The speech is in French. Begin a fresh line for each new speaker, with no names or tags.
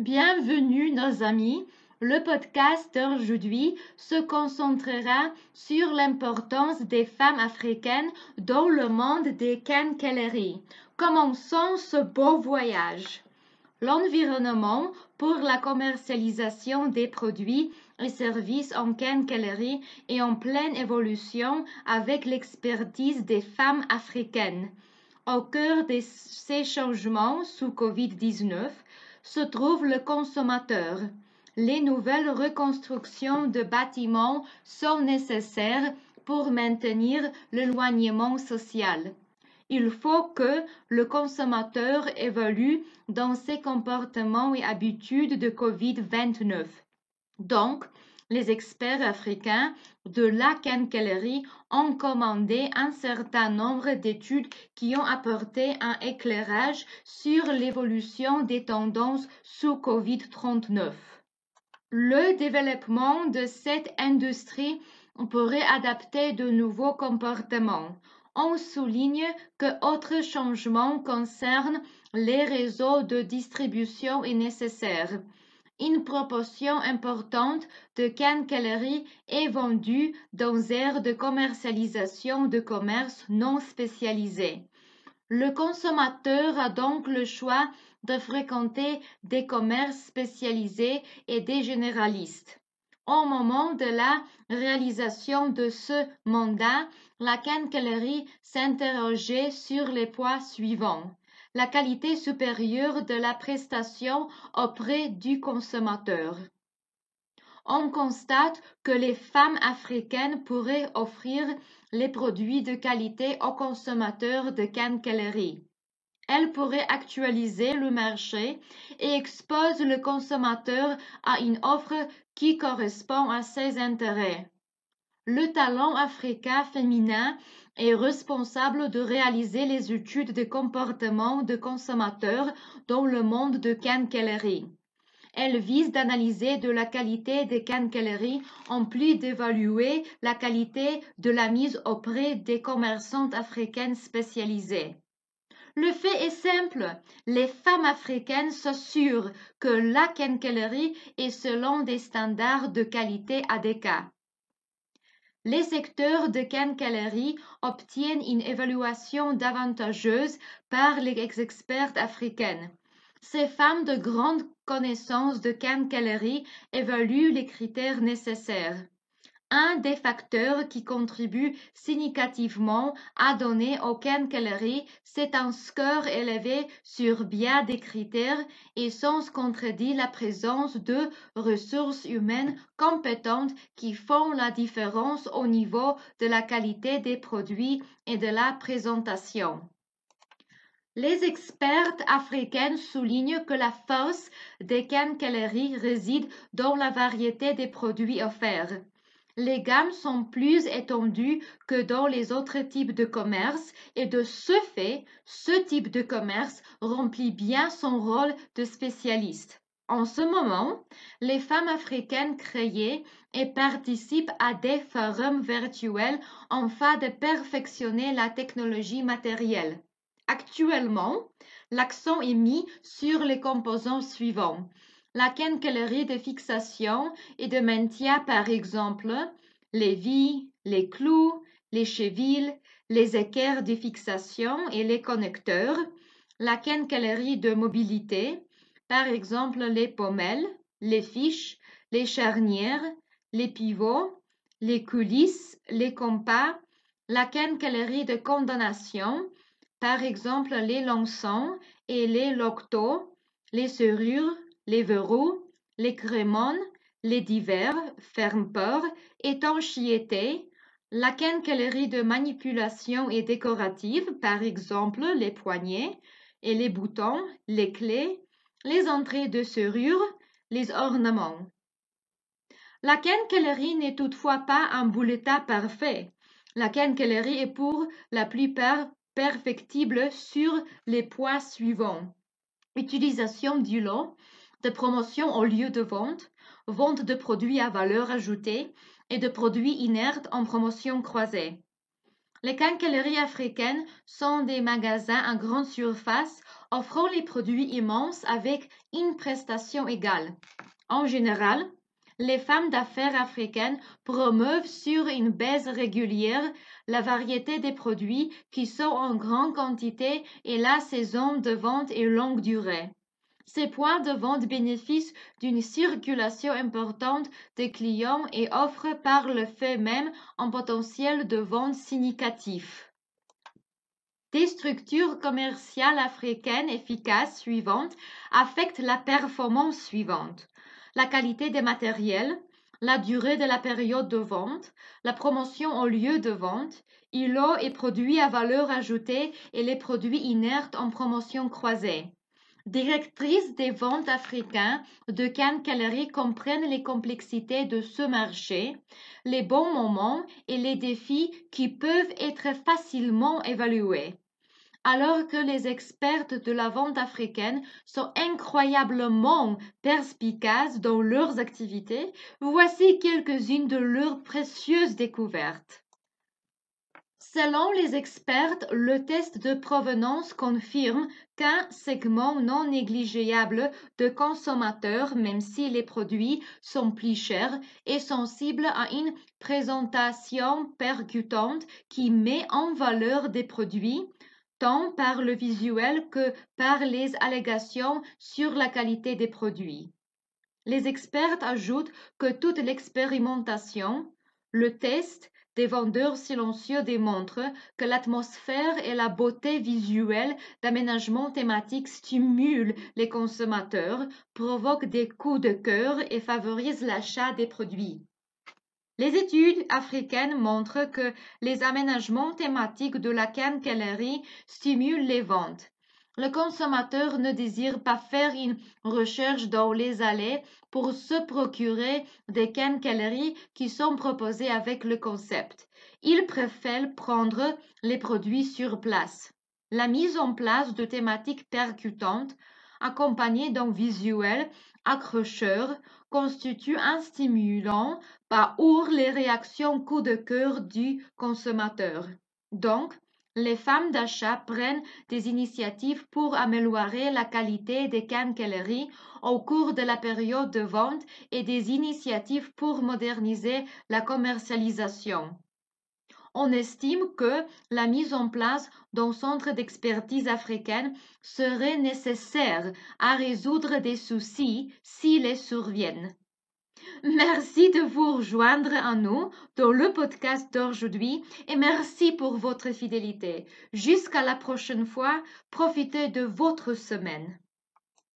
Bienvenue nos amis. Le podcast d'aujourd'hui se concentrera sur l'importance des femmes africaines dans le monde des quincailleries. Commençons ce beau voyage. L'environnement pour la commercialisation des produits et services en quincaillerie est en pleine évolution avec l'expertise des femmes africaines. Au cœur de ces changements sous Covid-19 se trouve le consommateur. Les nouvelles reconstructions de bâtiments sont nécessaires pour maintenir l'éloignement social. Il faut que le consommateur évolue dans ses comportements et habitudes de Covid-19. Donc, les experts africains de la quincaillerie ont commandé un certain nombre d'études qui ont apporté un éclairage sur l'évolution des tendances sous Covid-19. Le développement de cette industrie pourrait adapter de nouveaux comportements. On souligne que autres changements concernent les réseaux de distribution est nécessaire. Une proportion importante de quincailleries est vendue dans aires de commercialisation de commerce non spécialisés. Le consommateur a donc le choix de fréquenter des commerces spécialisés et des généralistes. Au moment de la réalisation de ce mandat, la quincaillerie s'interrogeait sur les points suivants. La qualité supérieure de la prestation auprès du consommateur. On constate que les femmes africaines pourraient offrir les produits de qualité aux consommateurs de quincaillerie. Elles pourraient actualiser le marché et exposent le consommateur à une offre qui correspond à ses intérêts. Le talent africain féminin est responsable de réaliser les études de comportement de consommateurs dans le monde de quincaillerie. Elle vise d'analyser de la qualité des quincailleries en plus d'évaluer la qualité de la mise auprès des commerçantes africaines spécialisées. Le fait est simple, les femmes africaines s'assurent que la quincaillerie est selon des standards de qualité adéquats. Les secteurs de quincaillerie obtiennent une évaluation avantageuse par les experts africaines. Ces femmes de grande connaissance de quincaillerie évaluent les critères nécessaires. Un des facteurs qui contribue significativement à donner aux quincailleries, c'est un score élevé sur bien des critères et sans contredit la présence de ressources humaines compétentes qui font la différence au niveau de la qualité des produits et de la présentation. Les experts africaines soulignent que la force des quincailleries réside dans la variété des produits offerts. Les gammes sont plus étendues que dans les autres types de commerce et de ce fait, ce type de commerce remplit bien son rôle de spécialiste. En ce moment, les femmes africaines créent et participent à des forums virtuels afin de perfectionner la technologie matérielle. Actuellement, l'accent est mis sur les composants suivants. La quincaillerie de fixation et de maintien, par exemple, les vis, les clous, les chevilles, les équerres de fixation et les connecteurs. La quincaillerie de mobilité, par exemple les pommelles, les fiches, les charnières, les pivots, les coulisses, les compas. La quincaillerie de condamnation, par exemple les lançons et les loqueteaux, les serrures, les verrous, les crémones, les divers, ferme-ports, étanchéité, la quincaillerie de manipulation et décorative, par exemple les poignets et les boutons, les clés, les entrées de serrure, les ornements. La quincaillerie n'est toutefois pas un bulletin parfait. La quincaillerie est pour la plupart perfectible sur les points suivants. Utilisation du lot, de promotion au lieu de vente, vente de produits à valeur ajoutée et de produits inertes en promotion croisée. Les quincailleries africaines sont des magasins à grande surface offrant les produits immenses avec une prestation égale. En général, les femmes d'affaires africaines promeuvent sur une base régulière la variété des produits qui sont en grande quantité et la saison de vente est longue durée. Ces points de vente bénéficient d'une circulation importante des clients et offrent par le fait même un potentiel de vente significatif. Des structures commerciales africaines efficaces suivantes affectent la performance suivante: la qualité des matériels, la durée de la période de vente, la promotion au lieu de vente, îlots et produits à valeur ajoutée et les produits inertes en promotion croisée. Directrices des ventes africains de quincaillerie comprennent les complexités de ce marché, les bons moments et les défis qui peuvent être facilement évalués. Alors que les expertes de la vente africaine sont incroyablement perspicaces dans leurs activités, voici quelques-unes de leurs précieuses découvertes. Selon les experts, le test de provenance confirme qu'un segment non négligeable de consommateurs, même si les produits sont plus chers, est sensible à une présentation percutante qui met en valeur des produits, tant par le visuel que par les allégations sur la qualité des produits. Les experts ajoutent que toute l'expérimentation, le test des vendeurs silencieux démontrent que l'atmosphère et la beauté visuelle d'aménagement thématique stimulent les consommateurs, provoquent des coups de cœur et favorisent l'achat des produits. Les études africaines montrent que les aménagements thématiques de la quincaillerie stimulent les ventes. Le consommateur ne désire pas faire une recherche dans les allées pour se procurer des quincailleries qui sont proposées avec le concept. Il préfère prendre les produits sur place. La mise en place de thématiques percutantes, accompagnées d'un visuel accrocheur, constitue un stimulant par les réactions coup de cœur du consommateur. Donc, les femmes d'achat prennent des initiatives pour améliorer la qualité des quincailleries au cours de la période de vente et des initiatives pour moderniser la commercialisation. On estime que la mise en place d'un centre d'expertise africaine serait nécessaire à résoudre des soucis s'ils les surviennent. Merci de vous rejoindre à nous dans le podcast d'aujourd'hui et merci pour votre fidélité. Jusqu'à la prochaine fois, profitez de votre semaine.